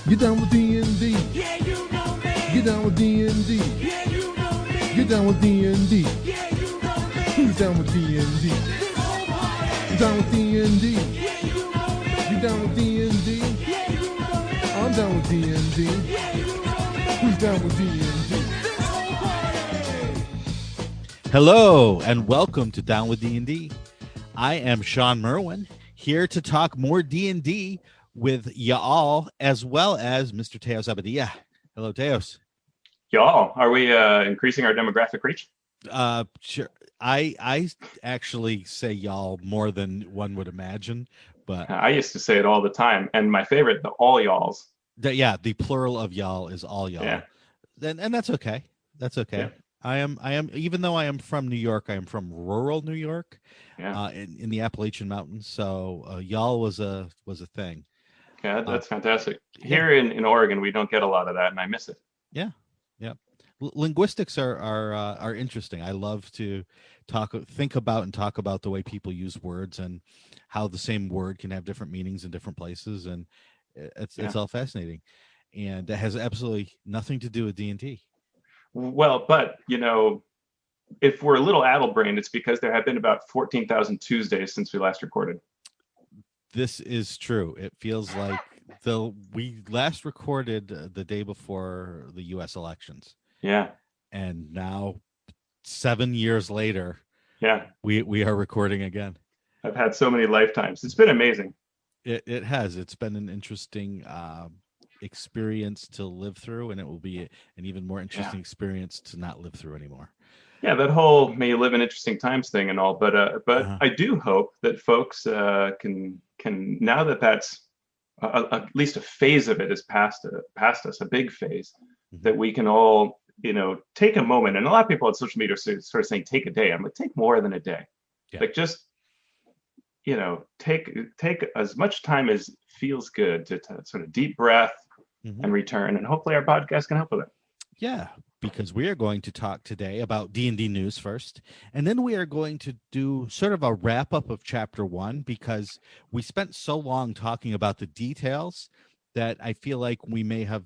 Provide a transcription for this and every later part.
Get down with D&D. Yeah, you know me. Get down with D&D. Yeah, you know me. Get down with D&D. Yeah, you know me. Who's down with D&D? This whole party. Get down with D&D. Yeah, you know me. Get down with D&D. Yeah, you know me. I'm down with D&D. Yeah, you know me. Who's down with D&D? This whole party. Hello and welcome to Down with D&D. I am Sean Merwin, here to talk more D&D with y'all, as well as Mr. Teos Abadia. Hello, Teos. Y'all, are we increasing our demographic reach? Sure. I actually say y'all more than one would imagine, but I used to say it all the time, and my favorite, the all y'alls. the plural of y'all is all y'all. Yeah. And that's okay. That's okay. Yeah. I am, even though I am from New York, I am from rural New York, Yeah, in the Appalachian Mountains. So y'all was a thing. yeah, that's fantastic. Here in Oregon, we don't get a lot of that, and I miss it. Yeah. Linguistics are interesting. I love to think about the way people use words and how the same word can have different meanings in different places, and it's all fascinating, and it has absolutely nothing to do with D&D. Well, but if we're a little addle-brained, it's because there have been about 14,000 Tuesdays since we last recorded. This is true. It feels like we last recorded the day before the U.S. elections. Yeah, And now 7 years later, yeah. we are recording again. I've had so many lifetimes. It's been amazing. It has. It's been an interesting experience to live through, and it will be an even more interesting experience to not live through anymore. Yeah, that whole may you live in interesting times thing and all, but I do hope that folks can now that that's at least a phase of it is past us, a big phase, that we can all take a moment. And a lot of people on social media are sort of saying take a day. I'm like, take more than a day. Yeah. Like just take as much time as feels good to sort of deep breath and return, and hopefully our podcast can help with it. Yeah, because we are going to talk today about D&D news first, and then we are going to do sort of a wrap-up of Chapter 1, because we spent so long talking about the details that I feel like we may have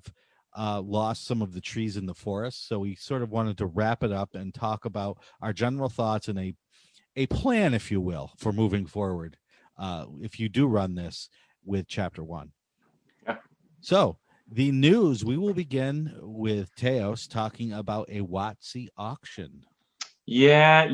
lost some of the trees in the forest. So we sort of wanted to wrap it up and talk about our general thoughts and a plan, if you will, for moving forward, if you do run this with Chapter 1. Yeah. So the news, we will begin with Teos talking about a WotC auction. Yeah,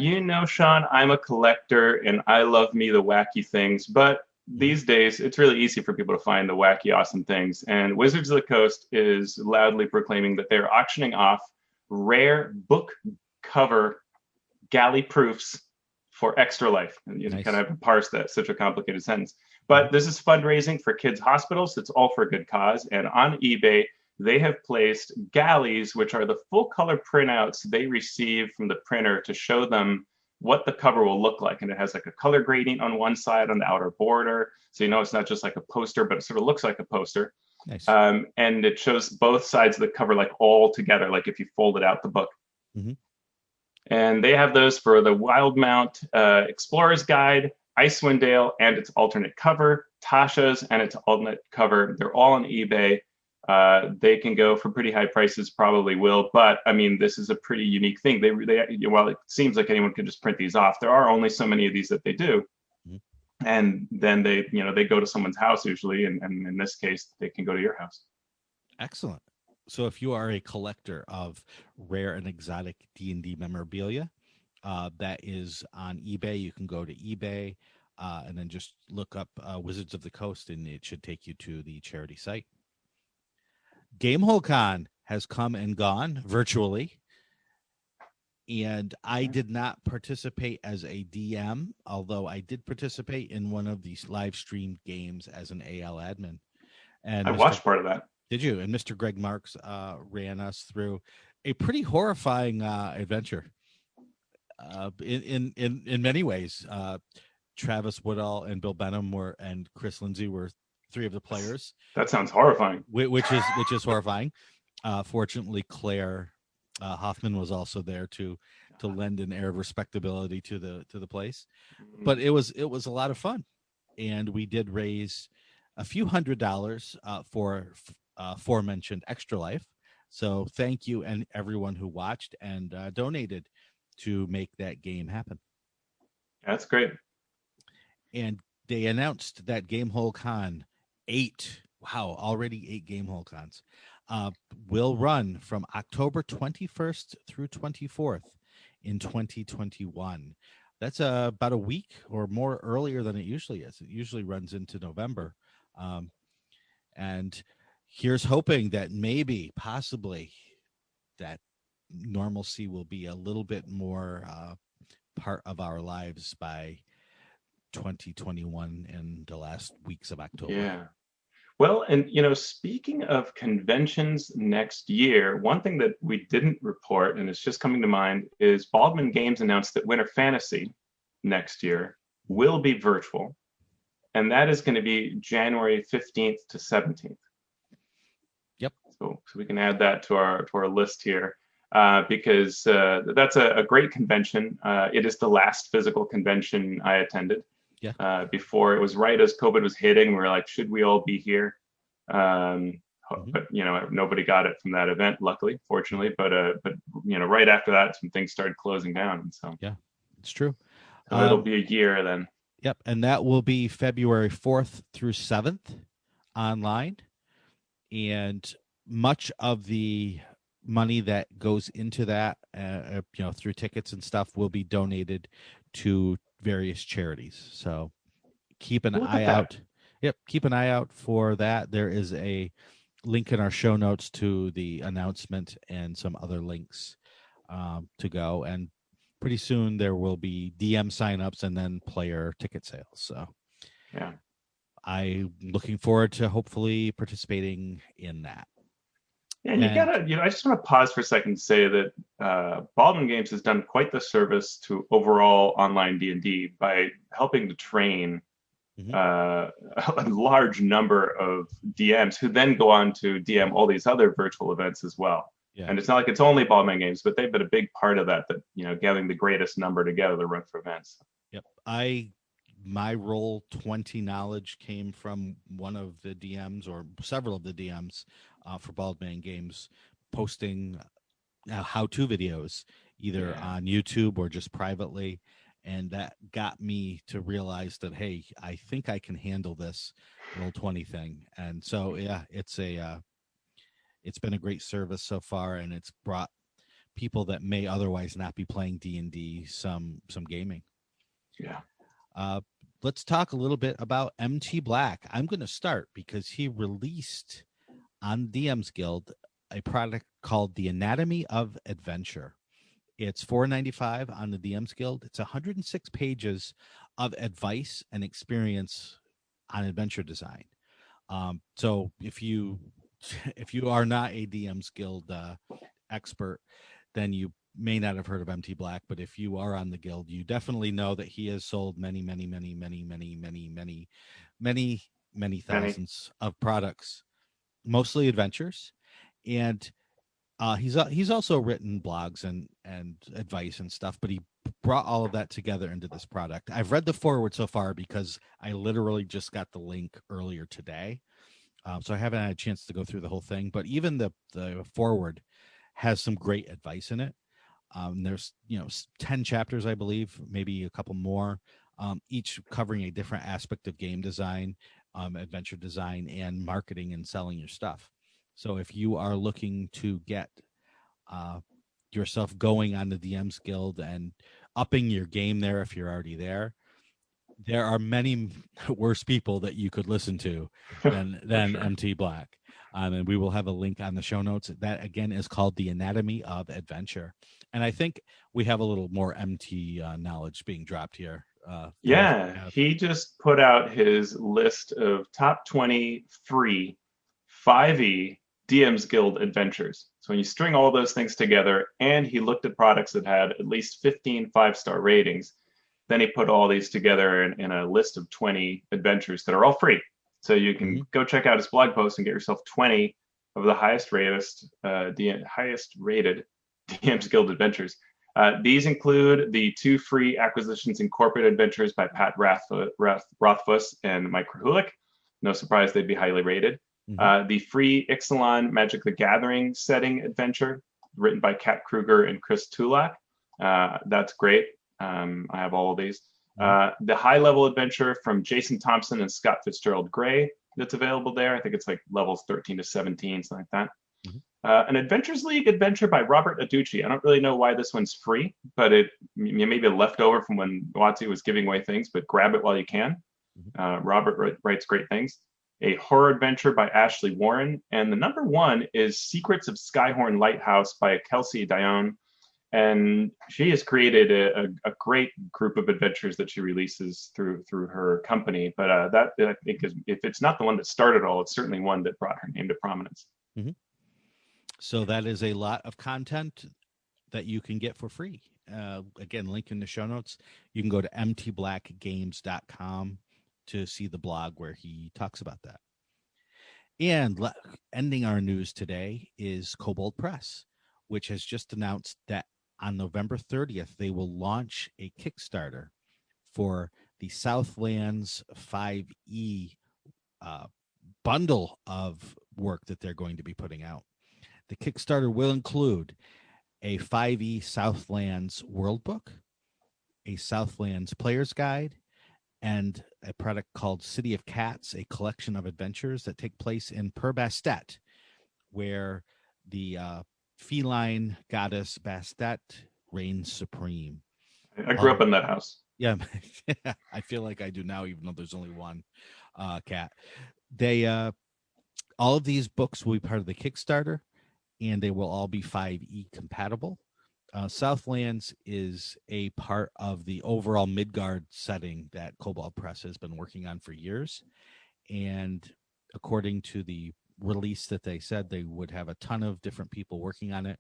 Sean, I'm a collector and I love me the wacky things, but these days it's really easy for people to find the wacky, awesome things. And Wizards of the Coast is loudly proclaiming that they're auctioning off rare book cover galley proofs for ExtraLife. And you Nice. kind of have to parse that, such a complicated sentence. But this is fundraising for kids' hospitals. It's all for a good cause. And on eBay, they have placed galleys, which are the full color printouts they receive from the printer to show them what the cover will look like. And it has like a color grading on one side on the outer border. So it's not just like a poster, but it sort of looks like a poster. Nice. And it shows both sides of the cover like all together, like if you folded out the book. Mhm. And they have those for the Wildmount Explorer's Guide, Icewind Dale, and its alternate cover, Tasha's and its alternate cover. They're all on eBay. They can go for pretty high prices, probably will. But I mean, this is a pretty unique thing. They while it seems like anyone can just print these off, there are only so many of these that they do. And then they go to someone's house usually, and in this case, they can go to your house. Excellent. So if you are a collector of rare and exotic D&D memorabilia, that is on eBay. You can go to eBay and then just look up Wizards of the Coast, and it should take you to the charity site. GameholeCon has come and gone virtually, and I did not participate as a DM, although I did participate in one of these live streamed games as an AL admin. And I watched part of that. Did you? And Mr. Greg Marks ran us through a pretty horrifying adventure. In many ways, Travis Woodall and Bill Benham and Chris Lindsay were three of the players. That sounds horrifying. Which is horrifying. Fortunately, Claire Hoffman was also there to lend an air of respectability to the place. But it was a lot of fun, and we did raise a few $100s for aforementioned ExtraLife. So thank you and everyone who watched and donated to make that game happen. That's great. And they announced that Gamehole Con 8, already 8 Gamehole Cons, will run from October 21st through 24th in 2021. That's about a week or more earlier than it usually is. It usually runs into November. And here's hoping that maybe, possibly, that normalcy will be a little bit more part of our lives by 2021 and the last weeks of October. Yeah. Well, and speaking of conventions next year, one thing that we didn't report, and it's just coming to mind, is Baldwin Games announced that Winter Fantasy next year will be virtual, and that is going to be January 15th to 17th. Yep. So we can add that to our list here, because that's a great convention. It is the last physical convention I attended. Yeah. Before it was right as COVID was hitting, we were like, should we all be here? But nobody got it from that event, luckily, fortunately. But right after that, some things started closing down, and so yeah, it's true. So it'll be a year then. Yep, and that will be February 4th through 7th online, and much of the money that goes into that, through tickets and stuff, will be donated to various charities. So keep an eye out. Yep, keep an eye out for that. There is a link in our show notes to the announcement and some other links to go. And pretty soon there will be DM signups and then player ticket sales. So yeah, I'm looking forward to hopefully participating in that. Yeah, and you gotta, I just want to pause for a second and say that Baldwin Games has done quite the service to overall online D&D by helping to train a large number of DMs who then go on to DM all these other virtual events as well. Yeah. And it's not like it's only Baldwin Games, but they've been a big part of that, gathering the greatest number together to run for events. Yep. My roll 20 knowledge came from one of the DMs or several of the DMs for Baldwin Games posting how-to videos either on YouTube or just privately. And that got me to realize that, hey, I think I can handle this roll 20 thing. And so, yeah, it's been a great service so far, and it's brought people that may otherwise not be playing D&D some gaming. Yeah. Let's talk a little bit about MT Black. I'm going to start because he released on DM's Guild a product called The Anatomy of Adventure. It's $4.95 on the DM's Guild. It's 106 pages of advice and experience on adventure design. So if you are not a DM's Guild expert, then you may not have heard of MT Black, but if you are on the guild, you definitely know that he has sold many thousands of products, mostly adventures. And he's also written blogs and advice and stuff, but he brought all of that together into this product. I've read the foreword so far because I literally just got the link earlier today. So I haven't had a chance to go through the whole thing, but even the foreword has some great advice in it. There's 10 chapters, I believe, maybe a couple more, each covering a different aspect of game design, adventure design, and marketing and selling your stuff. So if you are looking to get yourself going on the DM's Guild and upping your game there, if you're already there are many worse people that you could listen to than sure. MT Black. And we will have a link on the show notes. That, again, is called The Anatomy of Adventure. And I think we have a little more MT knowledge being dropped here. He just put out his list of top 20 free 5e DM's Guild adventures. So when you string all those things together, and he looked at products that had at least 15 5-star ratings, then he put all these together in a list of 20 adventures that are all free. So you can go check out his blog post and get yourself 20 of the highest rated DM's Guild adventures. These include the 2 free Acquisitions and Corporate Adventures by Pat Rothfuss and Mike Krahulik. No surprise they'd be highly rated. The free Ixalan Magic the Gathering setting adventure, written by Kat Kruger and Chris Tulak. That's great. I have all of these. The high-level adventure from Jason Thompson and Scott Fitzgerald Gray that's available there. I think it's like levels 13 to 17, something like that. An Adventures League adventure by Robert Adducci. I don't really know why this one's free, but it may be a leftover from when WotC was giving away things, but grab it while you can. Robert writes great things. A horror adventure by Ashley Warren. And the number one is Secrets of Skyhorn Lighthouse by Kelsey Dione. And she has created a great group of adventures that she releases through her company. But that, I think, is, if it's not the one that started all, it's certainly one that brought her name to prominence. So that is a lot of content that you can get for free. Again, link in the show notes. You can go to mtblackgames.com to see the blog where he talks about that. And ending our news today is Kobold Press, which has just announced that on November 30th, they will launch a Kickstarter for the Southlands 5e bundle of work that they're going to be putting out. The Kickstarter will include a 5e Southlands world book, a Southlands player's guide, and a product called City of Cats, a collection of adventures that take place in Per Bastet, where the feline goddess Bastet reigns supreme. I grew up in that house. Yeah, I feel like I do now, even though there's only one cat. They all of these books will be part of the Kickstarter, and they will all be 5e compatible. Southlands is a part of the overall Midgard setting that Kobold Press has been working on for years. And according to the release that they said, they would have a ton of different people working on it.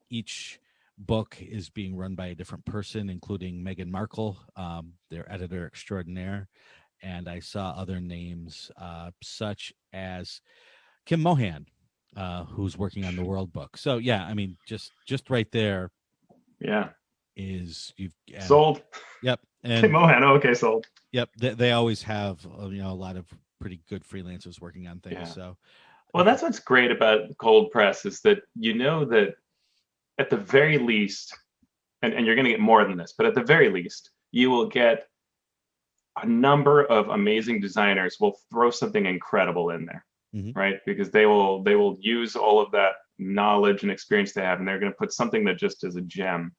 Each book is being run by a different person, including Meghan Markle, their editor extraordinaire. And I saw other names such as Kim Mohan, who's working on the World Book. So yeah, I mean, just right there. Yeah. Is you've sold. Yep. And Kim Mohan. Okay, sold. Yep. They always have a lot of pretty good freelancers working on things. Yeah. So, well, that's what's great about Cold Press is that that at the very least, and you're going to get more than this, but at the very least, you will get a number of amazing designers will throw something incredible in there. Right, because they will use all of that knowledge and experience they have, and they're going to put something that just is a gem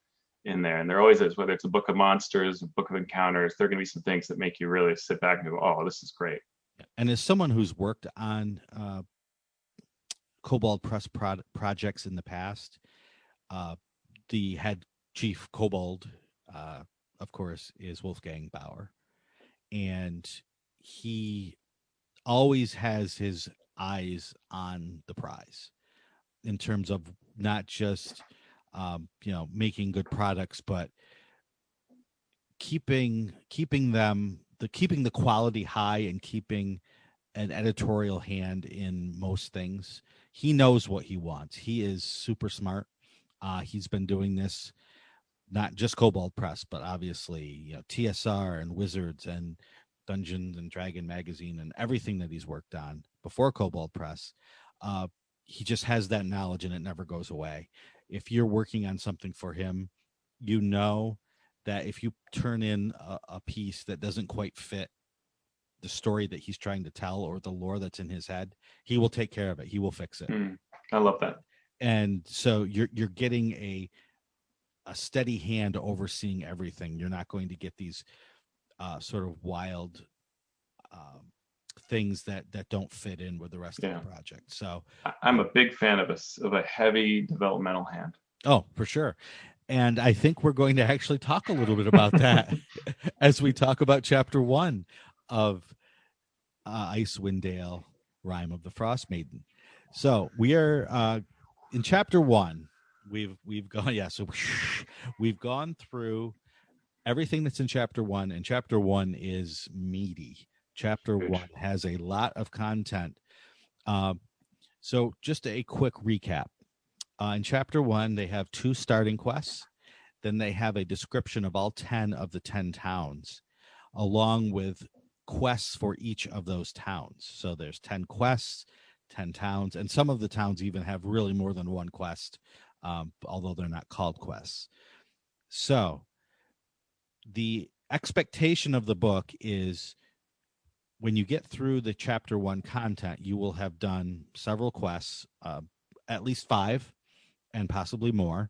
in there. And there always is, whether it's a book of monsters, a book of encounters, there are going to be some things that make you really sit back and go, "Oh, this is great." And as someone who's worked on Kobold Press projects in the past, the head chief Kobold, of course, is Wolfgang Bauer, and he always has his eyes on the prize in terms of not just making good products, but keeping the quality high and keeping an editorial hand in most things. He knows what he wants. He is super smart. He's been doing this, not just Kobold Press, but obviously TSR and Wizards and Dungeons and Dragon magazine and everything that he's worked on before Kobold Press. He just has that knowledge and it never goes away. If you're working on something for him, you know that if you turn in a piece that doesn't quite fit the story that he's trying to tell or the lore that's in his head, he will take care of it. He will fix it. I love that. And so you're getting a steady hand overseeing everything. You're not going to get these sort of wild things that don't fit in with the rest of the project. So I'm a big fan of a heavy developmental hand. Oh, for sure. And I think we're going to actually talk a little bit about that as we talk about chapter 1 of Icewind Dale, Rime of the Frost Maiden. So we are in chapter 1. We've gone so we've gone through everything that's in chapter 1, and chapter 1 is meaty. Chapter 1 has a lot of content. So just a quick recap. In chapter 1, they have 2 starting quests. Then they have a description of all 10 of the 10 towns, along with quests for each of those towns. So there's 10 quests, 10 towns, and some of the towns even have really more than one quest, although they're not called quests. So the expectation of the book is when you get through the chapter 1 content, you will have done several quests, at least 5 and possibly more,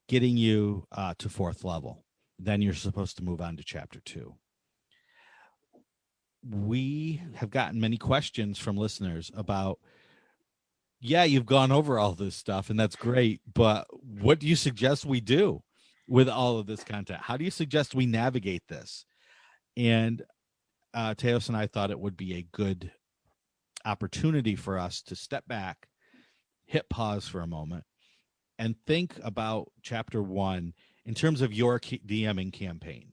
getting you to 4th level. Then you're supposed to move on to chapter 2. We have gotten many questions from listeners about, yeah, you've gone over all this stuff and that's great, but what do you suggest we do with all of this content? How do you suggest we navigate this? And Teos and I thought it would be a good opportunity for us to step back, hit pause for a moment, and think about chapter 1 in terms of your DMing campaign.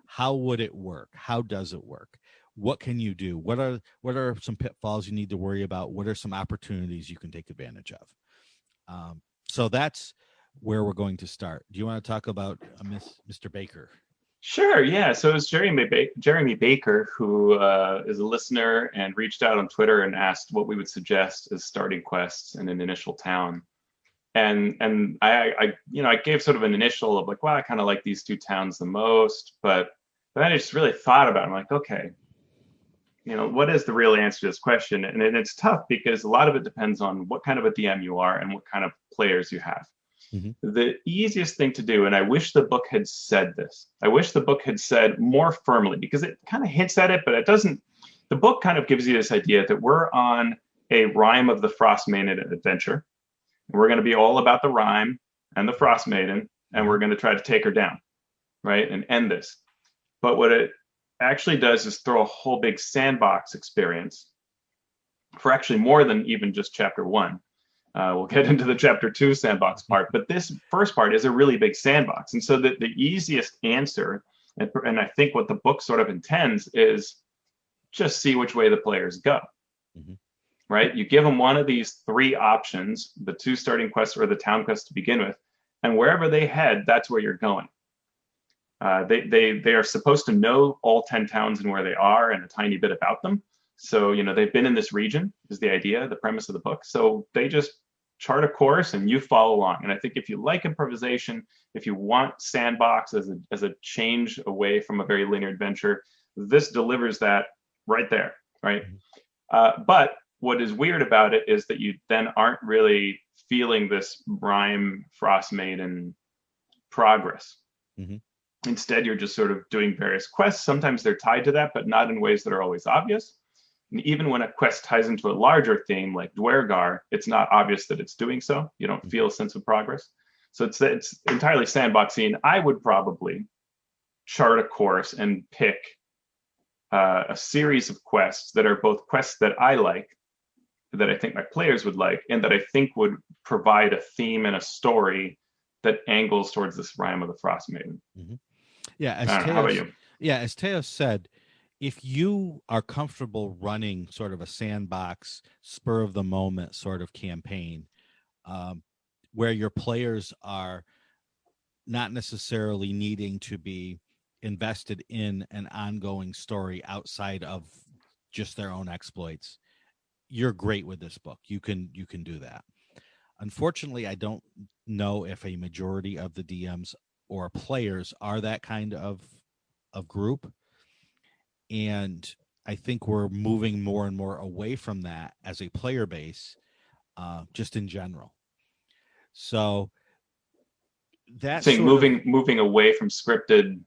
How would it work? How does it work? What can you do? What are some pitfalls you need to worry about? What are some opportunities you can take advantage of? So that's where we're going to start. Do you want to talk about Mr. Baker? Sure, yeah. So it's Jeremy Baker, who is a listener and reached out on Twitter and asked what we would suggest as starting quests in an initial town. And I gave sort of an initial of like, well, I kind of like these 2 towns the most, but then I just really thought about it. I'm like, okay, what is the real answer to this question? And it's tough because a lot of it depends on what kind of a DM you are and what kind of players you have. Mm-hmm. The easiest thing to do, and I wish the book had said this, I wish the book had said more firmly, because it kind of hints at it, but it doesn't. The book kind of gives you this idea that we're on a Rime of the Frost Maiden adventure. And we're going to be all about the Rime and the Frost Maiden, and we're going to try to take her down, right, and end this. But what it actually does is throw a whole big sandbox experience for actually more than even just chapter 1. We'll get into the chapter 2 sandbox part, but this first part is a really big sandbox. And so the easiest answer, and I think what the book sort of intends, is just see which way the players go. Mm-hmm. Right? You give them one of these 3 options, the 2 starting quests or the town quest to begin with, and wherever they head, that's where you're going. They are supposed to know all 10 towns and where they are and a tiny bit about them. So, they've been in this region is the idea, the premise of the book. So they just chart a course and you follow along. And I think if you like improvisation, if you want sandbox as a change away from a very linear adventure, this delivers that right there, right? But what is weird about it is that you then aren't really feeling this Rime Frost Maiden progress. Mm-hmm. Instead, you're just sort of doing various quests. Sometimes they're tied to that, but not in ways that are always obvious. And even when a quest ties into a larger theme like Dwergar, it's not obvious that it's doing so. You don't feel a sense of progress. So it's entirely sandboxy. And I would probably chart a course and pick a series of quests that are both quests that I like, that I think my players would like, and that I think would provide a theme and a story that angles towards this Rime of the Frost Maiden. Mm-hmm. Yeah, how about you? Yeah, as Teos said, if you are comfortable running sort of a sandbox, spur of the moment sort of campaign, where your players are not necessarily needing to be invested in an ongoing story outside of just their own exploits, you're great with this book. You can do that. Unfortunately, I don't know if a majority of the DMs or players are that kind of group. And I think we're moving more and more away from that as a player base, just in general. So that's moving away from scripted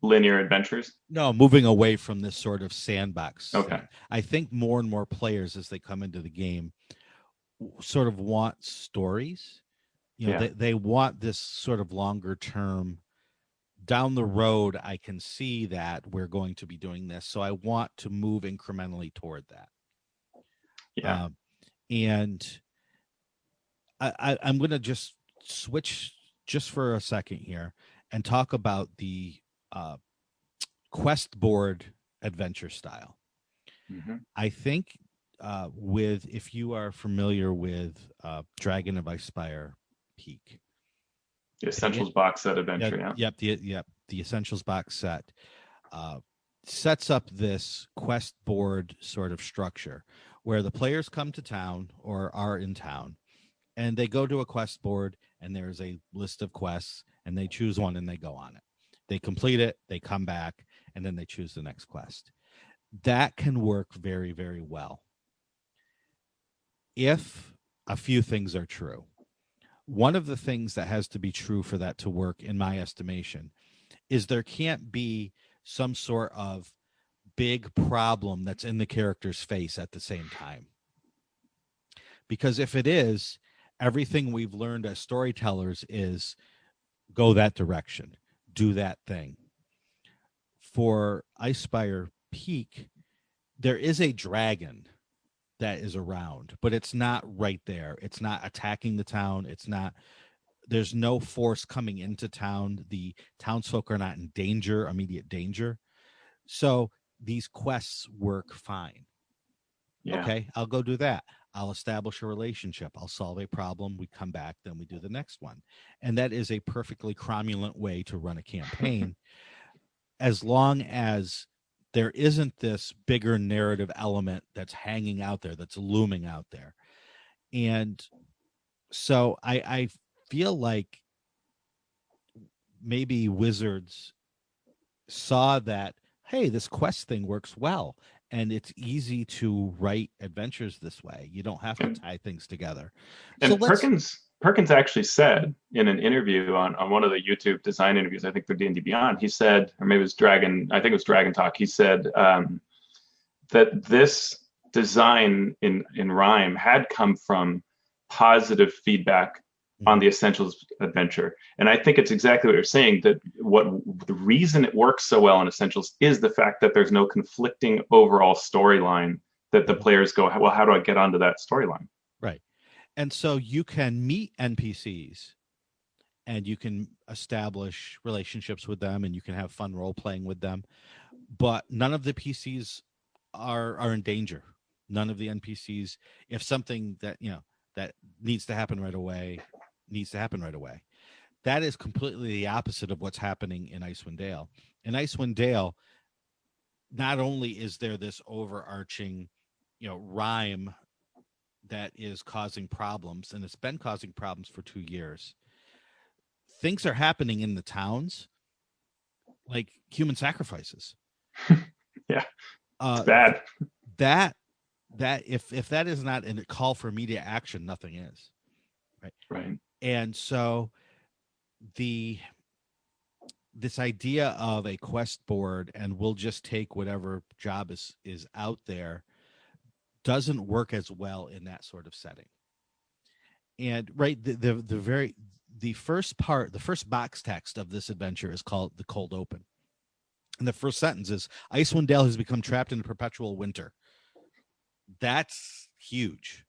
linear adventures. No, moving away from this sort of sandbox. Okay. Thing. I think more and more players, as they come into the game, sort of want stories. They want this sort of longer term. Down the road, I can see that we're going to be doing this, so I want to move incrementally toward that. Yeah. And I'm going to just switch just for a second here and talk about the quest board adventure style. Mm-hmm. I think if you are familiar with Dragon of Icespire Peak, the Essentials box set adventure, the Essentials box set sets up this quest board sort of structure where the players come to town or are in town, and they go to a quest board, and there's a list of quests, and they choose one and they go on it. They complete it, they come back, and then they choose the next quest. That can work very, very well if a few things are true. One of the things that has to be true for that to work, in my estimation, is there can't be some sort of big problem that's in the character's face at the same time. Because if it is, everything we've learned as storytellers is go that direction, do that thing. For Icespire Peak, there is a dragon that is around, but it's not right there. It's not attacking the town. There's no force coming into town. The townsfolk are not in danger, immediate danger. So these quests work fine. Yeah. Okay, I'll go do that. I'll establish a relationship. I'll solve a problem. We come back, then we do the next one. And that is a perfectly cromulent way to run a campaign, as long as there isn't this bigger narrative element that's hanging out there, that's looming out there. And so I feel like maybe Wizards saw that, hey, this quest thing works well, and it's easy to write adventures this way. You don't have to tie things together. And Perkins actually said in an interview on one of the YouTube design interviews, I think for D&D Beyond, he said, or maybe it was Dragon, I think it was Dragon Talk, he said that this design in Rhyme had come from positive feedback on the Essentials adventure. And I think it's exactly what you're saying, that the reason it works so well in Essentials is the fact that there's no conflicting overall storyline that the players go, well, how do I get onto that storyline? Right. And so you can meet NPCs and you can establish relationships with them and you can have fun role playing with them. But none of the PCs are in danger. None of the NPCs, if something that, that needs to happen right away, needs to happen right away. That is completely the opposite of what's happening in Icewind Dale. In Icewind Dale, not only is there this overarching, rhyme that is causing problems, and it's been causing problems for 2 years. Things are happening in the towns, like human sacrifices. Yeah, it's bad. That if that is not a call for immediate action, nothing is. Right. And so this idea of a quest board and we'll just take whatever job is out there doesn't work as well in that sort of setting. And the first box text of this adventure is called The Cold Open. And the first sentence is, Icewind Dale has become trapped in perpetual winter. That's huge.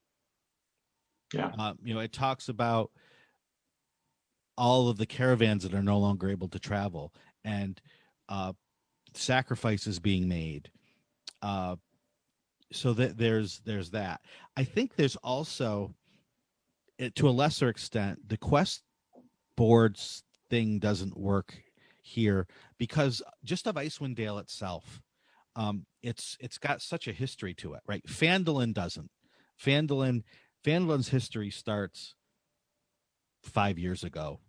Yeah. It talks about all of the caravans that are no longer able to travel and sacrifices being made. So that there's that. I think there's also, to a lesser extent, the quest boards thing doesn't work here because just of Icewind Dale itself, it's got such a history to it, right? Phandalin doesn't. Phandalin's history starts 5 years ago,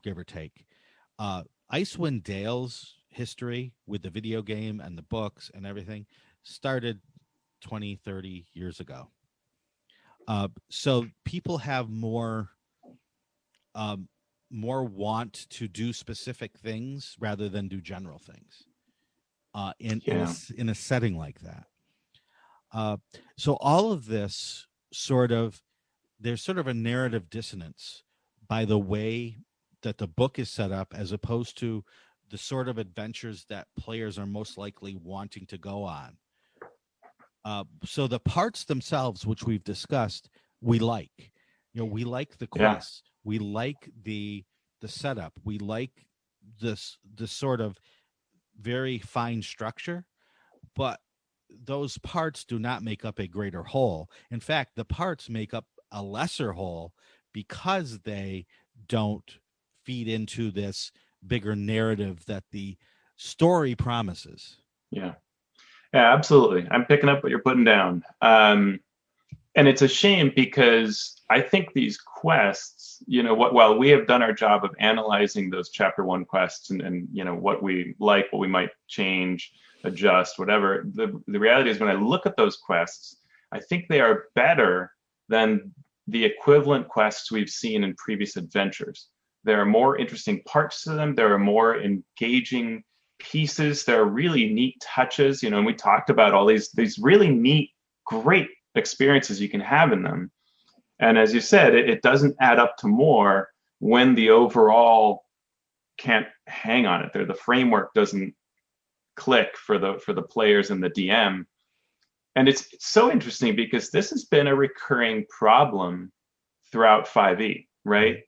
give or take. Icewind Dale's history with the video game and the books and everything started 20, 30 years ago. So people have more want to do specific things rather than do general things in a setting like that. So all of this there's sort of a narrative dissonance by the way that the book is set up as opposed to the sort of adventures that players are most likely wanting to go on. So the parts themselves, which we've discussed, we like. We like the quests. Yeah. We like the setup. We like this sort of very fine structure, but those parts do not make up a greater whole. In fact, the parts make up a lesser whole because they don't feed into this bigger narrative that the story promises. Yeah. Yeah, absolutely. I'm picking up what you're putting down. And it's a shame because I think these quests, while we have done our job of analyzing those chapter one quests and what we like, what we might change, adjust, whatever, the reality is when I look at those quests, I think they are better than the equivalent quests we've seen in previous adventures. There are more interesting parts to them. There are more engaging pieces. There are really neat touches, and we talked about all these really neat, great experiences you can have in them. And as you said, it doesn't add up to more when the overall can't hang on it. The framework doesn't click for the players and the DM. And it's so interesting because this has been a recurring problem throughout 5e, right?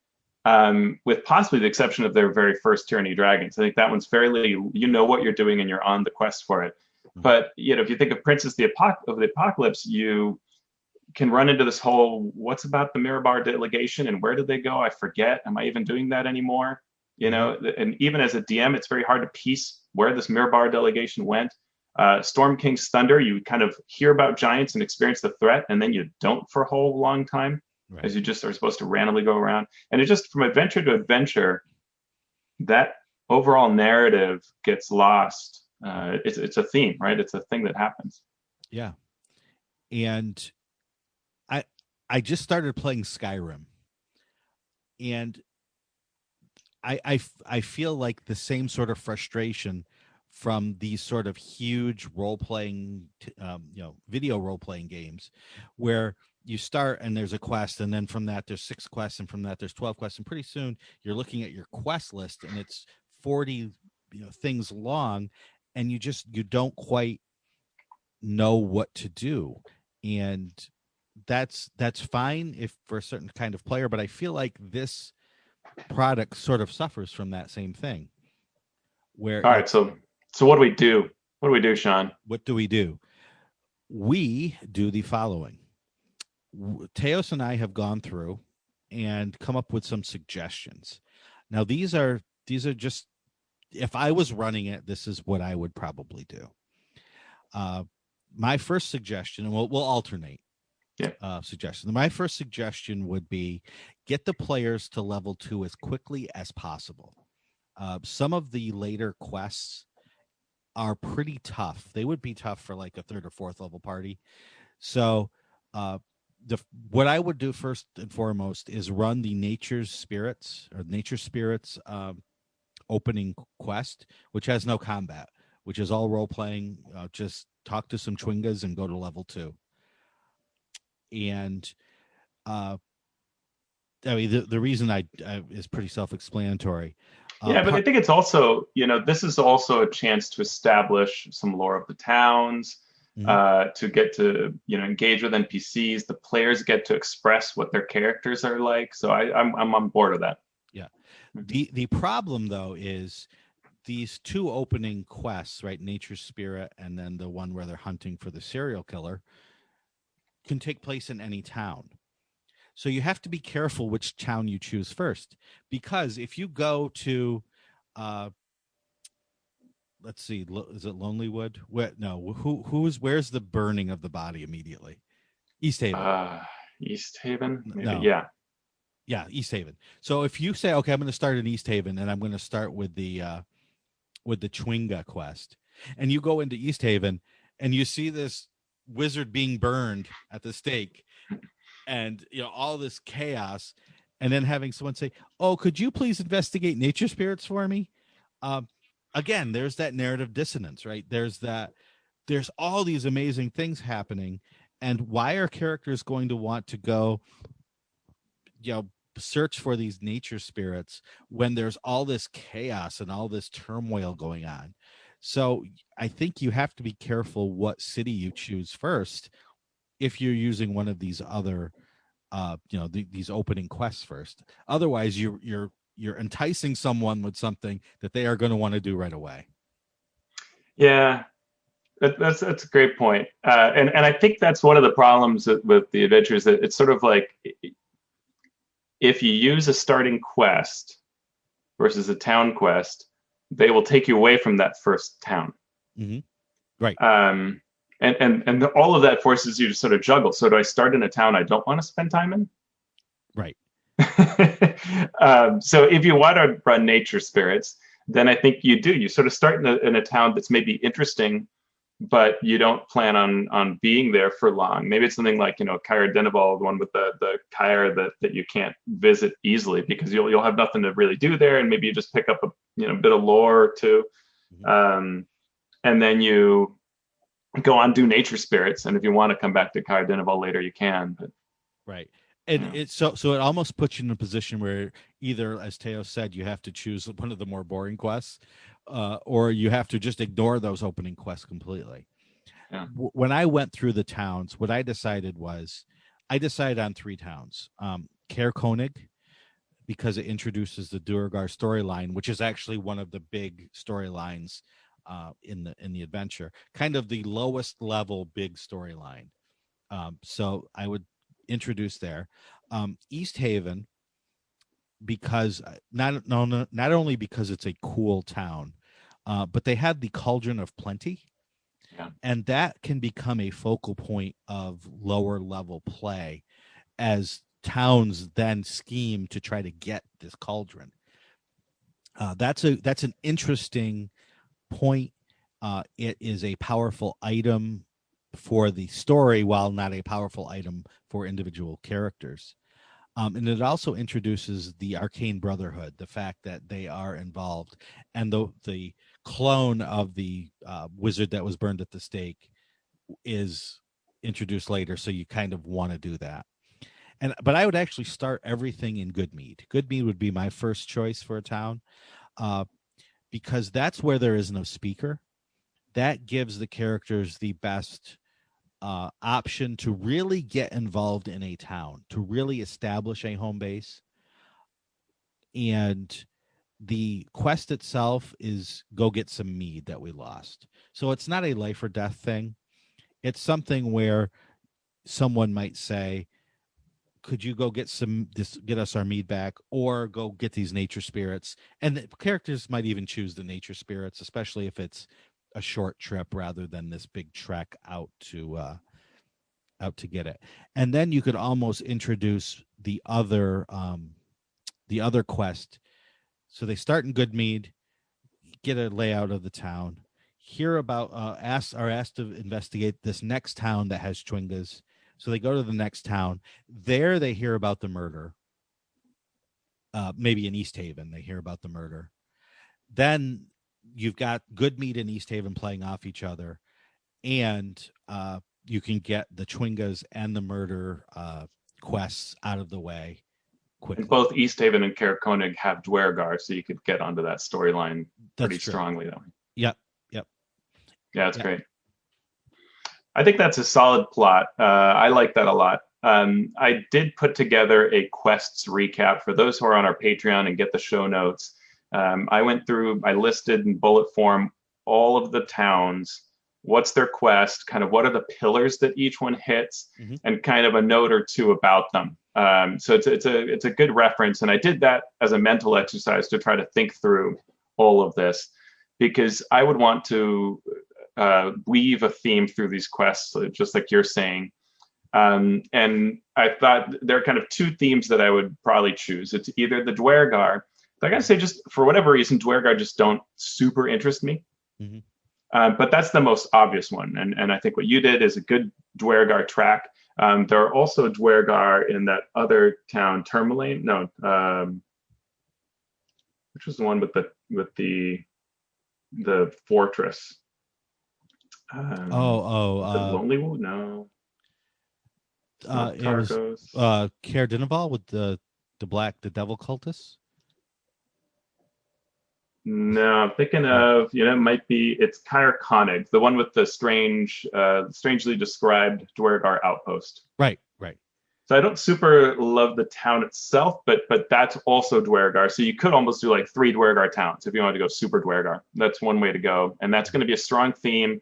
With possibly the exception of their very first Tyranny Dragons. I think that one's fairly, you know what you're doing and you're on the quest for it. But if you think of Princess of the Apocalypse, you can run into this whole, what's about the Mirabar delegation and where did they go? I forget. Am I even doing that anymore? And even as a DM, it's very hard to piece where this Mirabar delegation went. Storm King's Thunder, you kind of hear about giants and experience the threat, and then you don't for a whole long time, right, as you just are supposed to randomly go around. And it just, from adventure to adventure, that overall narrative gets lost. It's a theme, right? It's a thing that happens. Yeah. And I just started playing Skyrim, and I feel like the same sort of frustration from these sort of huge role-playing, video role-playing games, where you start and there's a quest, and then from that there's 6 quests, and from that there's 12 quests, and pretty soon you're looking at your quest list and it's 40 things long, and you don't quite know what to do. And that's fine if for a certain kind of player, but I feel like this product sort of suffers from that same thing. Where, all right, so what do we do? What do we do, Shawn? What do we do? We do the following. Teos and I have gone through and come up with some suggestions. Now, these are just, if I was running it, this is what I would probably do. My first suggestion, and we'll alternate. Yeah. Suggestion. My first suggestion would be get the players to level 2 as quickly as possible. Some of the later quests are pretty tough. They would be tough for like a 3rd or 4th level party. So what I would do first and foremost is run the Nature Spirits opening quest, which has no combat, which is all role playing. Just talk to some Chwingas and go to level 2. And I mean, the reason I is pretty self-explanatory. Yeah, but I think it's also, this is also a chance to establish some lore of the towns, to get to, engage with NPCs. The players get to express what their characters are like. So I'm on board with that. Yeah. The problem, though, is these 2 opening quests, right? Nature's Spirit and then the one where they're hunting for the serial killer, can take place in any town. So you have to be careful which town you choose first, because if you go to, let's see, is it Lonelywood? Where's the burning of the body immediately? East Haven. East Haven? Maybe. No. Yeah, East Haven. So if you say, okay, I'm going to start in East Haven, and I'm going to start with the Chwinga quest, and you go into East Haven, and you see this wizard being burned at the stake, and all this chaos, and then having someone say, oh, could you please investigate Nature Spirits for me? Again, there's that narrative dissonance, right? There's all these amazing things happening, and why are characters going to want to go search for these nature spirits when there's all this chaos and all this turmoil going on? So I think you have to be careful what city you choose first if you're using one of these other, these opening quests first. Otherwise, you're enticing someone with something that they are going to want to do right away. Yeah, that's a great point. And I think that's one of the problems with the adventures, that it's sort of like, if you use a starting quest versus a town quest, they will take you away from that first town. Mm-hmm. Right. And all of that forces you to sort of juggle. So do I start in a town I don't want to spend time in? Right. So if you want to run nature spirits, then I think you do. You sort of start in a town that's maybe interesting, but you don't plan on being there for long. Maybe it's something like, Cair Dinival, the one with the Cair that you can't visit easily because you'll have nothing to really do there, and maybe you just pick up a bit of lore or two, and then you go on do nature spirits. And if you want to come back to Cair Dinival later, you can. But right. And it's so it almost puts you in a position where either, as Teos said, you have to choose one of the more boring quests, or you have to just ignore those opening quests completely. Yeah. When I went through the towns, what I decided on 3 towns. Cair Konig, because it introduces the Duergar storyline, which is actually one of the big storylines in the adventure, kind of the lowest level big storyline. So I would introduce there. East Haven, because not only because it's a cool town, but they had the Cauldron of Plenty. Yeah. And that can become a focal point of lower level play as towns then scheme to try to get this cauldron. That's an interesting point. It is a powerful item for the story, while not a powerful item for individual characters. And it also introduces the Arcane Brotherhood, the fact that they are involved, and the clone of the wizard that was burned at the stake is introduced later, so you kind of want to do that. But I would actually start everything in Goodmead. Goodmead would be my first choice for a town, because that's where there is no speaker. That gives the characters the best option to really get involved in a town, to really establish a home base. And the quest itself is go get some mead that we lost. So it's not a life or death thing. It's something where someone might say, could you go get us our mead back, or go get these nature spirits? And the characters might even choose the nature spirits, especially if it's a short trip rather than this big trek out to get it. And then you could almost introduce the other quest. So they start in Goodmead, get a layout of the town, hear about are asked to investigate this next town that has Chwingas. So they go to the next town. There they hear about the murder. Maybe in East Haven they hear about the murder. Then you've got Goodmead and East Haven playing off each other, and you can get the Chwingas and the murder quests out of the way quickly. And both East Haven and Cair Konig have Duergar, so you could get onto that storyline pretty strongly. Though. Yep. Yeah, that's great. I think that's a solid plot. I like that a lot. I did put together a quests recap for those who are on our Patreon and get the show notes. I went through, I listed in bullet form all of the towns, what's their quest, kind of what are the pillars that each one hits, and kind of a note or two about them. So it's a good reference. And I did that as a mental exercise to try to think through all of this, because I would want to weave a theme through these quests, just like you're saying. And I thought there are kind of 2 themes that I would probably choose. It's either the Duergar. I gotta say, just for whatever reason, Duergar just don't super interest me. But that's the most obvious one. And I think what you did is a good Duergar track. There are also Duergar in that other town, Tourmaline. No, which was the one with the fortress. Lonelywood? No. It was Cair Dinival with the devil cultists. No, I'm thinking of, it might be, it's Cair Konig, the one with the strangely described Duergar outpost. Right. So I don't super love the town itself, but that's also Duergar. So you could almost do like 3 Duergar towns if you wanted to go super Duergar. That's one way to go. And that's going to be a strong theme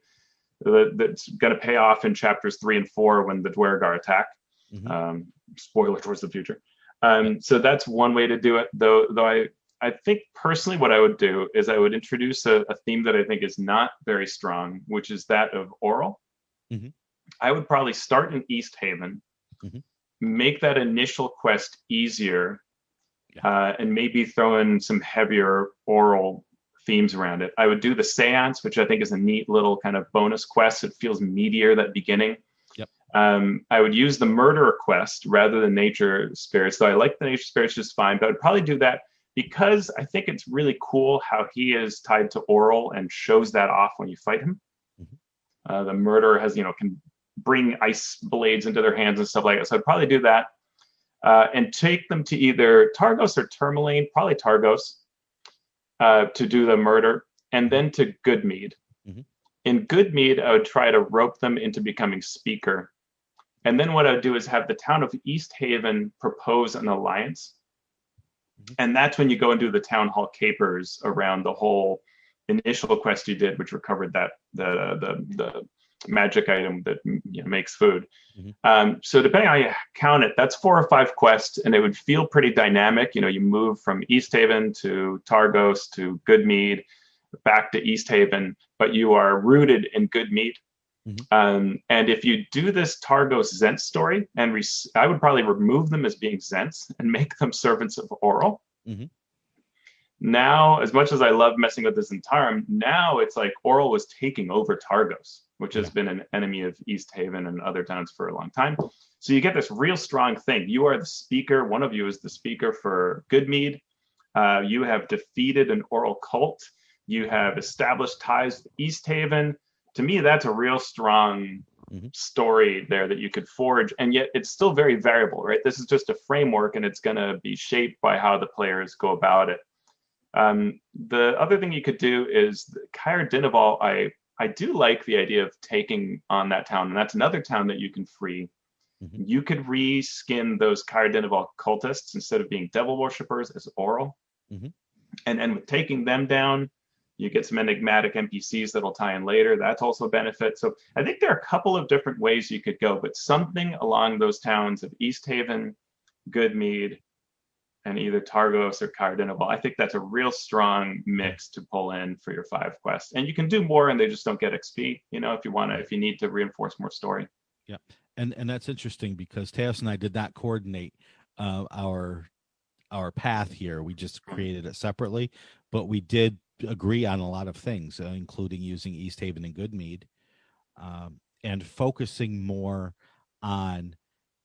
that's going to pay off in chapters 3 and 4 when the Duergar attack. Spoiler towards the future. So that's one way to do it, though I think personally what I would do is I would introduce a theme that I think is not very strong, which is that of oral. Mhm. I would probably start in East Haven, Mhm. make that initial quest easier, Yeah. and maybe throw in some heavier oral themes around it. I would do the seance, which I think is a neat little kind of bonus quest. It feels meatier, that beginning. Yep. I would use the murderer quest rather than nature spirits, though I like the nature spirits just fine, but I'd probably do that because I think it's really cool how he is tied to oral and shows that off when you fight him. Mhm. The murderer has, can bring ice blades into their hands and stuff like that. So I'd probably do that. And take them to either Targos or Tourmaline, probably Targos, to do the murder, and then to Goodmead. Mhm. In Goodmead, I would try to rope them into becoming speaker. And then what I would do is have the town of East Haven propose an alliance. Mhm. And that's when you go and do the town hall capers around the whole initial quest you did, which recovered that the magic item that makes food. Mhm. So depending on how you count it, that's 4 or 5 quests, and it would feel pretty dynamic. You move from East Haven to Targos to Goodmead, back to East Haven, but you are rooted in Goodmead. Mhm. And if you do this Targos Zent story, and I would probably remove them as being Zents and make them servants of Oral. Mhm. Now, as much as I love messing with this entire, now it's like Oral was taking over Targos, which has Yeah. been an enemy of East Haven and other towns for a long time. So you get this real strong thing. You are the speaker. One of you is the speaker for Goodmead. You have defeated an Oral cult. You have established ties with East Haven. To me, that's a real strong Mhm. story there that you could forge, and yet it's still very variable, right? This is just a framework, and it's going to be shaped by how the players go about it. The other thing you could do is Caer Dineval. I do like the idea of taking on that town, and that's another town that you can free. Mhm. You could reskin those Caer Dineval cultists instead of being devil worshippers as Oral. Mhm. And with taking them down, you get some enigmatic NPCs that'll tie in later. That's also a benefit. So I think there are a couple of different ways you could go, but something along those towns of East Haven, Goodmead, and either Targos or Caer Dineval. I think that's a real strong mix to pull in for your 5 quests. And you can do more and they just don't get XP, if you need to reinforce more story. Yeah. And that's interesting because Teos and I did not coordinate our path here. We just created it separately, but we did agree on a lot of things, including using East Haven and Goodmead, and focusing more on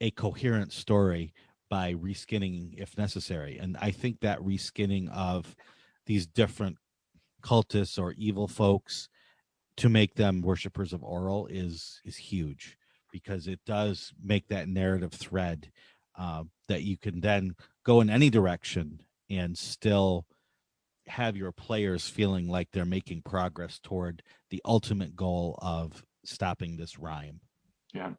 a coherent story by reskinning if necessary. And I think that reskinning of these different cultists or evil folks to make them worshipers of Oral is huge, because it does make that narrative thread that you can then go in any direction and still have your players feeling like they're making progress toward the ultimate goal of stopping this rhyme. Yeah.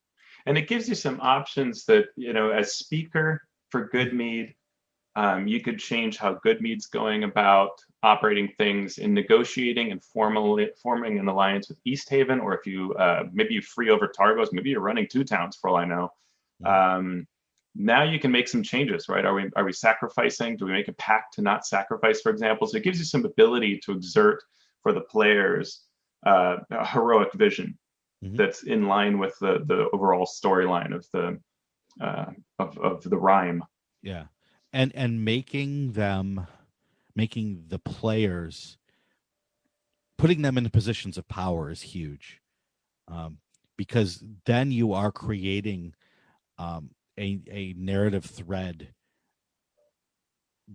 And it gives you some options that, as speaker for Goodmead, you could change how Goodmead's going about operating things in negotiating and forming an alliance with East Haven, or if you maybe you free over Targos, maybe you're running 2 towns for all I know. Now you can make some changes, right? Are we sacrificing? Do we make a pact to not sacrifice, for example? So it gives you some ability to exert for the players a heroic vision that's in line with the overall storyline of the rhyme. Yeah. And making the players, putting them into positions of power is huge, because then you are creating a narrative thread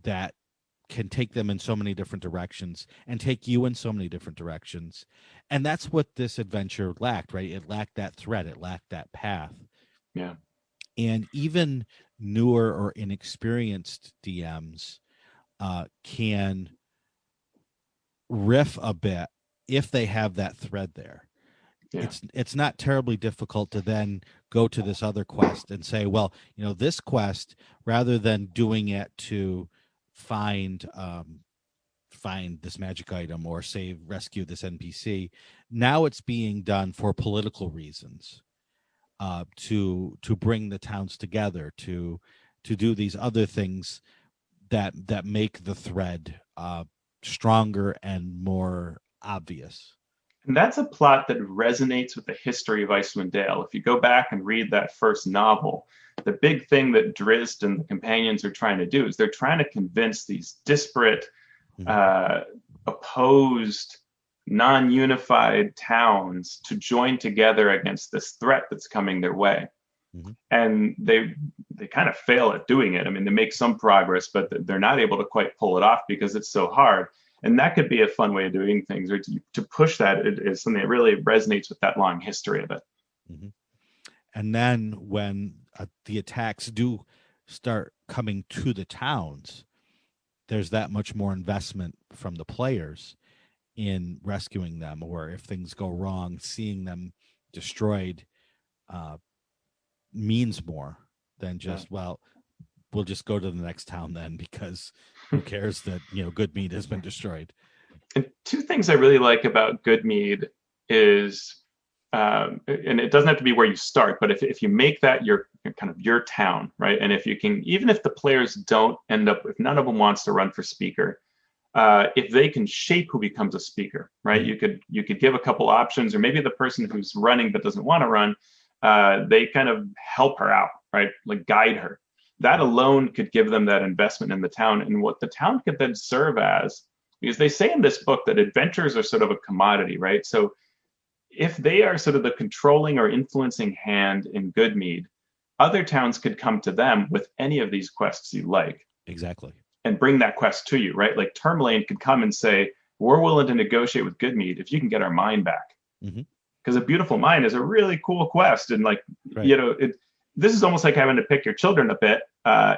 that can take them in so many different directions and take you in so many different directions. And that's what this adventure lacked, right? It lacked that thread, it lacked that path. Yeah. And even newer or inexperienced DMs can riff a bit if they have that thread there. Yeah. It's not terribly difficult to then go to this other quest and say, well, this quest, rather than doing it to find this magic item or rescue this NPC, now it's being done for political reasons, to bring the towns together, to do these other things that make the thread stronger and more obvious. And that's a plot that resonates with the history of Icewind Dale. If you go back and read that first novel, the big thing that Drizzt and the companions are trying to do is they're trying to convince these disparate, opposed, non-unified towns to join together against this threat that's coming their way. And they kind of fail at doing it. I mean, they make some progress, but they're not able to quite pull it off because it's so hard. And that could be a fun way of doing things, or to push that is something that really resonates with that long history of it. And then when the attacks do start coming to the towns, there's that much more investment from the players in rescuing them, or if things go wrong, seeing them destroyed means more than just, well, we'll just go to the next town then, because who cares that, Goodmead has been destroyed. And two things I really like about Goodmead is, and it doesn't have to be where you start, but if you make that your kind of your town, right? And if you can, even if the players don't end up, if none of them wants to run for speaker, if they can shape who becomes a speaker, right? You could give a couple options, or maybe the person who's running but doesn't want to run, they kind of help her out, right? Like guide her. That alone could give them that investment in the town, and what the town could then serve as, because they say in this book that adventures are sort of a commodity, right? So if they are sort of the controlling or influencing hand in Goodmead, other towns could come to them with any of these quests you like. Exactly. And bring that quest to you, right? Like Tourmaline could come and say, we're willing to negotiate with Goodmead if you can get our mine back. Because a beautiful mine is a really cool quest. And this is almost like having to pick your children a bit,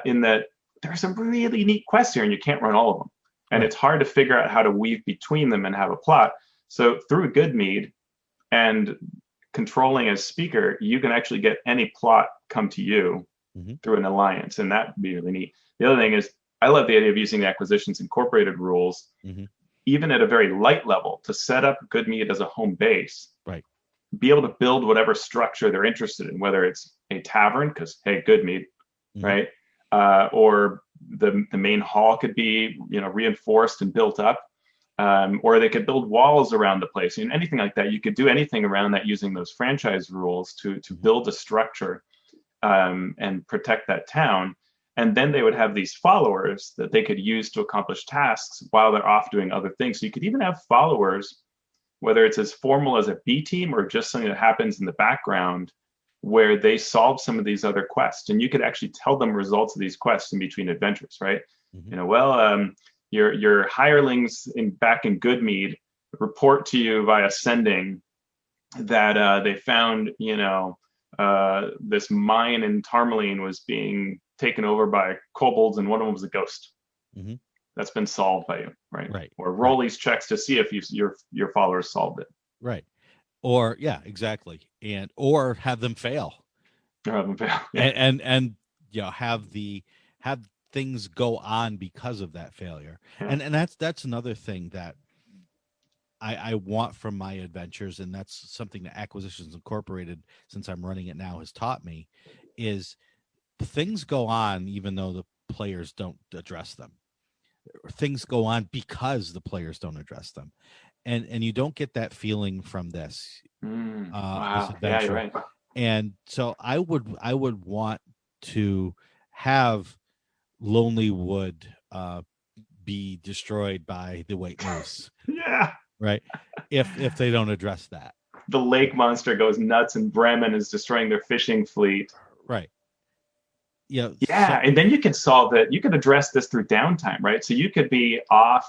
in that there are some really neat quests here and you can't run all of them. And it's hard to figure out how to weave between them and have a plot. So through Goodmead and controlling as speaker, you can actually get any plot come to you through an alliance. And that would be really neat. The other thing is, I love the idea of using the Acquisitions Incorporated rules, even at a very light level, to set up Goodmead as a home base. Right. Be able to build whatever structure they're interested in, whether it's a tavern, because hey, Goodmead, right? Or the main hall could be reinforced and built up, or they could build walls around the place, and anything like that. You could do anything around that using those franchise rules to build a structure and protect that town. And then they would have these followers that they could use to accomplish tasks while they're off doing other things. So you could even have followers, whether it's as formal as a B team or just something that happens in the background where they solve some of these other quests. And you could actually tell them results of these quests in between adventures, right? Your hirelings back in Goodmead report to you via sending that they found, this mine in Tourmaline was being taken over by kobolds, and one of them was a ghost. That's been solved by you, right? Right. Or roll these checks to see if your followers solved it. Right. Or exactly. And or have them fail. Or have them fail. Yeah. And have things go on because of that failure. Yeah. And that's another thing that I want from my adventures, and that's something that Acquisitions Incorporated, since I'm running it now, has taught me, is things go on even though the players don't address them. Things go on because the players don't address them, and you don't get that feeling from this. Wow. This adventure. Yeah, you're right. And so I would want to have Lonely Wood be destroyed by the White Moose. Yeah. Right. If they don't address that, the lake monster goes nuts, and Bremen is destroying their fishing fleet. Right. Yeah. And then you can solve it. You could address this through downtime, right? So you could be off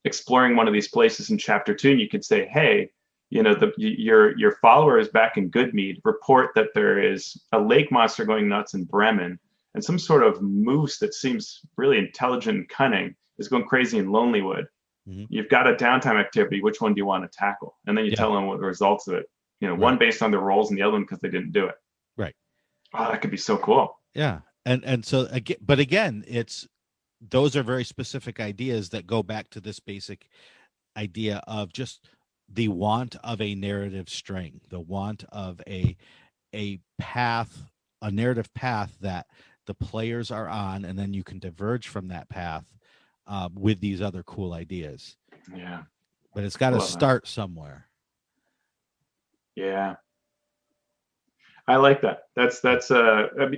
exploring one of these places in chapter 2, and you could say, hey, your followers back in Goodmead report that there is a lake monster going nuts in Bremen, and some sort of moose that seems really intelligent and cunning is going crazy in Lonelywood. You've got a downtime activity. Which one do you want to tackle? And then you tell them what the results of it. One based on their roles, and the other one because they didn't do it. Right. Oh, that could be so cool. Yeah. And so again, those are very specific ideas that go back to this basic idea of just the want of a narrative string, the want of a path, a narrative path that the players are on, and then you can diverge from that path with these other cool ideas. Yeah. But it's got to Love that. start somewhere. Yeah. I like that.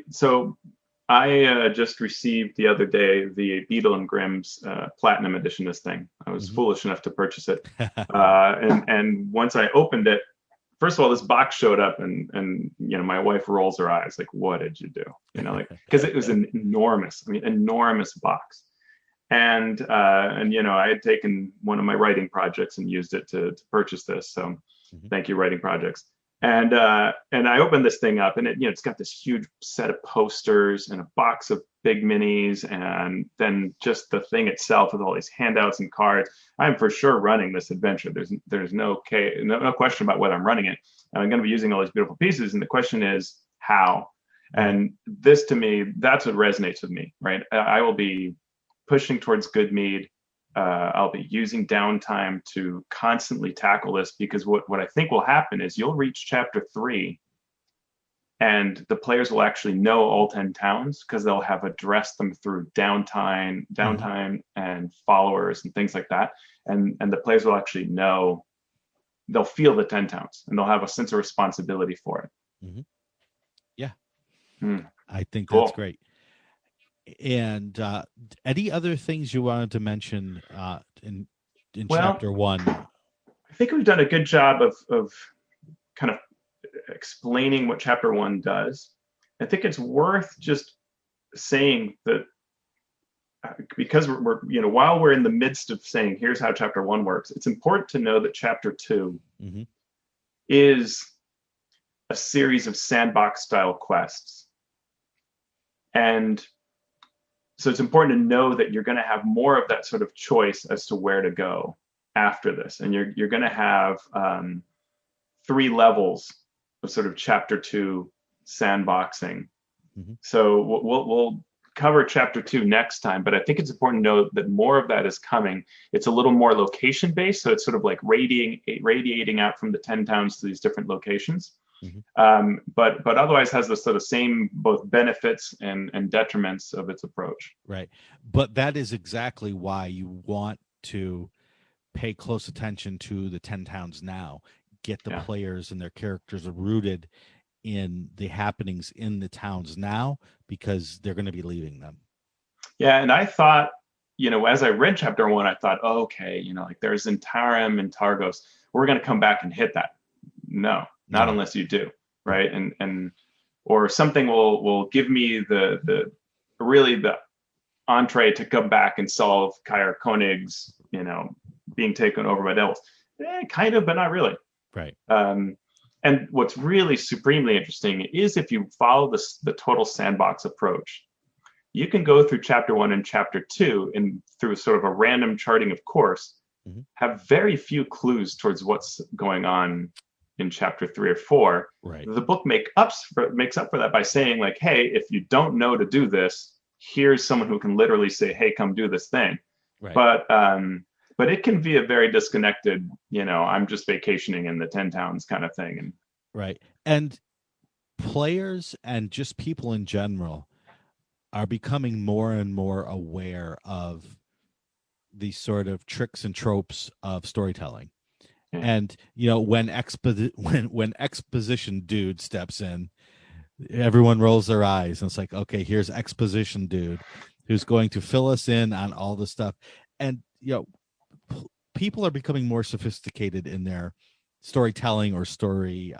So I just received the other day the Beadle and Grimm's Platinum Edition of this thing. I was foolish enough to purchase it. And once I opened it, first of all, this box showed up, and my wife rolls her eyes like, "What did you do?" Because it was an enormous box. And I had taken one of my writing projects and used it to purchase this. So thank you, writing projects. And I opened this thing up, and it's got this huge set of posters and a box of big minis, and then just the thing itself with all these handouts and cards. I'm for sure running this adventure. There's no question about whether I'm running it. And I'm going to be using all these beautiful pieces, and the question is how. And this, to me, that's what resonates with me, right? I will be pushing towards good mead. I'll be using downtime to constantly tackle this, because what I think will happen is you'll reach chapter 3 and the players will actually know all 10 towns, because they'll have addressed them through downtime and followers and things like that. And the players will actually know, they'll feel the 10 towns, and they'll have a sense of responsibility for it. Yeah. Mm. I think Cool. that's great. And any other things you wanted to mention in chapter 1? I think we've done a good job of kind of explaining what chapter 1 does. I think it's worth just saying that, because we're while we're in the midst of saying here's how chapter 1 works, it's important to know that chapter 2 is a series of sandbox style quests. And so it's important to know that you're going to have more of that sort of choice as to where to go after this. And you're going to have 3 levels of sort of chapter 2 sandboxing. So we'll cover chapter 2 next time, but I think it's important to note that more of that is coming. It's a little more location based. So it's sort of like radiating out from the 10 towns to these different locations. But otherwise has the sort of same both benefits and detriments of its approach. Right. But that is exactly why you want to pay close attention to the 10 towns now. Get the players and their characters rooted in the happenings in the towns now, because they're going to be leaving them. Yeah. And I thought, as I read chapter 1, I thought, oh, okay, like there's Zentarum and Targos. We're going to come back and hit that. No. Not unless you do, right? And or something will give me the entree to come back and solve Kair Koenig's, being taken over by devils. Kind of, but not really. Right. And what's really supremely interesting is if you follow the total sandbox approach, you can go through chapter 1 and chapter 2 and through sort of a random charting of course, have very few clues towards what's going on in chapter 3 or 4. Right. The book makes up for that by saying, like, hey, if you don't know to do this, here's someone who can literally say, hey, come do this thing. Right. But it can be a very disconnected, I'm just vacationing in the 10 towns kind of thing. And right. And players and just people in general are becoming more and more aware of these sort of tricks and tropes of storytelling. And when exposition dude steps in, everyone rolls their eyes, and it's like, okay, here's exposition dude who's going to fill us in on all the stuff. And people are becoming more sophisticated in their storytelling or story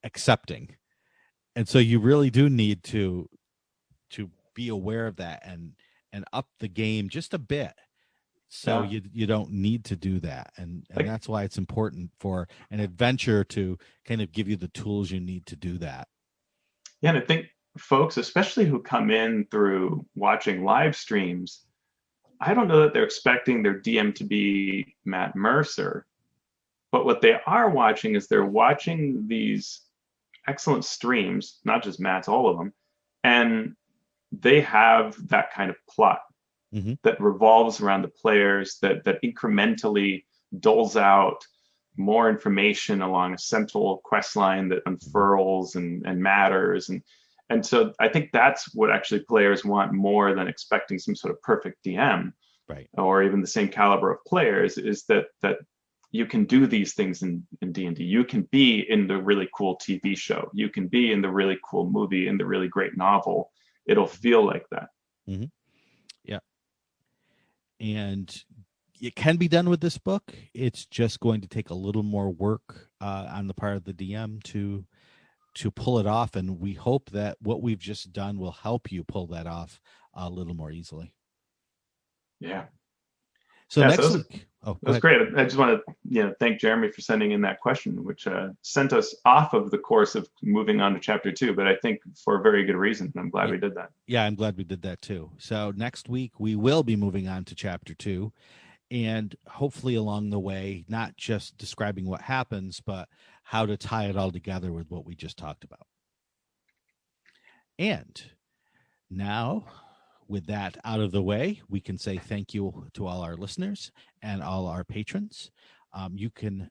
accepting, and so you really do need to be aware of that and up the game just a bit. So you don't need to do that. And that's why it's important for an adventure to kind of give you the tools you need to do that. Yeah, and I think folks, especially who come in through watching live streams, I don't know that they're expecting their DM to be Matt Mercer, but what they are watching is they're watching these excellent streams, not just Matt's, all of them, and they have that kind of plot. That revolves around the players, that incrementally doles out more information along a central quest line that unfurls and matters. And so I think that's what actually players want more than expecting some sort of perfect DM, Right. or even the same caliber of players, is that you can do these things in D&D. You can be in the really cool TV show. You can be in the really cool movie, in the really great novel. It'll feel like that. Mm-hmm. Yeah. And it can be done with this book. It's just going to take a little more work on the part of the DM to pull it off. And we hope that what we've just done will help you pull that off a little more easily. Yeah. So Yeah, next so week. Oh, that's great. I just want to thank Jeremy for sending in that question, which sent us off of the course of moving on to chapter 2, but I think for a very good reason. I'm glad we did that. Yeah, I'm glad we did that too. So next week we will be moving on to chapter 2, and hopefully along the way, not just describing what happens, but how to tie it all together with what we just talked about. And now, with that out of the way, we can say thank you to all our listeners and all our patrons. You can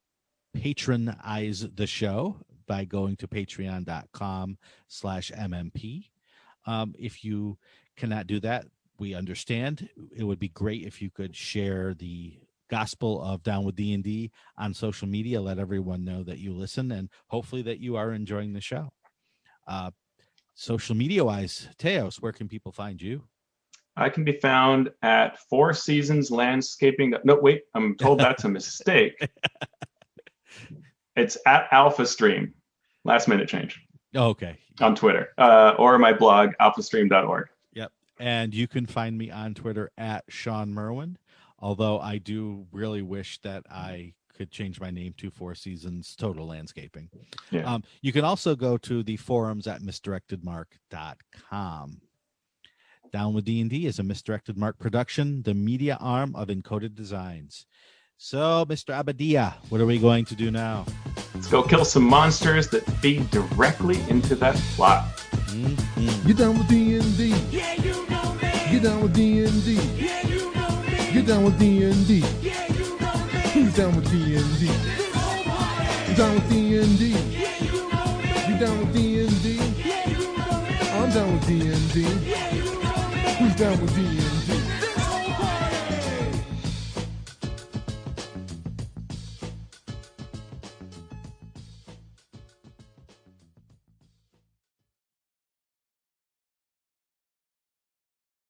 patronize the show by going to patreon.com/MMP. If you cannot do that, we understand. It would be great if you could share the gospel of Down with D&D on social media. Let everyone know that you listen, and hopefully that you are enjoying the show. Social media-wise, Teos, where can people find you? I can be found at Four Seasons Landscaping. No, wait, I'm told that's a mistake. It's at Alpha Stream. Last minute change. Oh, okay. On Twitter or my blog, alphastream.org. Yep. And you can find me on Twitter at Shawn Merwin, although I do really wish that I could change my name to Four Seasons Total Landscaping. Yeah. You can also go to the forums at misdirectedmark.com. Down with D&D is a Misdirected Mark production, the media arm of Encoded Designs. So, Mr. Abadia, what are we going to do now? Let's go kill some monsters that feed directly into that plot. Mm-hmm. Get down with D&D. Yeah, you know me. Get down with D&D. Yeah, you know me. Get down with D&D. Yeah, you know me. Who's down with D&D? This whole party. Get down with D&D. Yeah, you know me. Get down with D&D. Yeah, you know me. I'm down with D&D. Yeah, you know me. Who's down with D&D?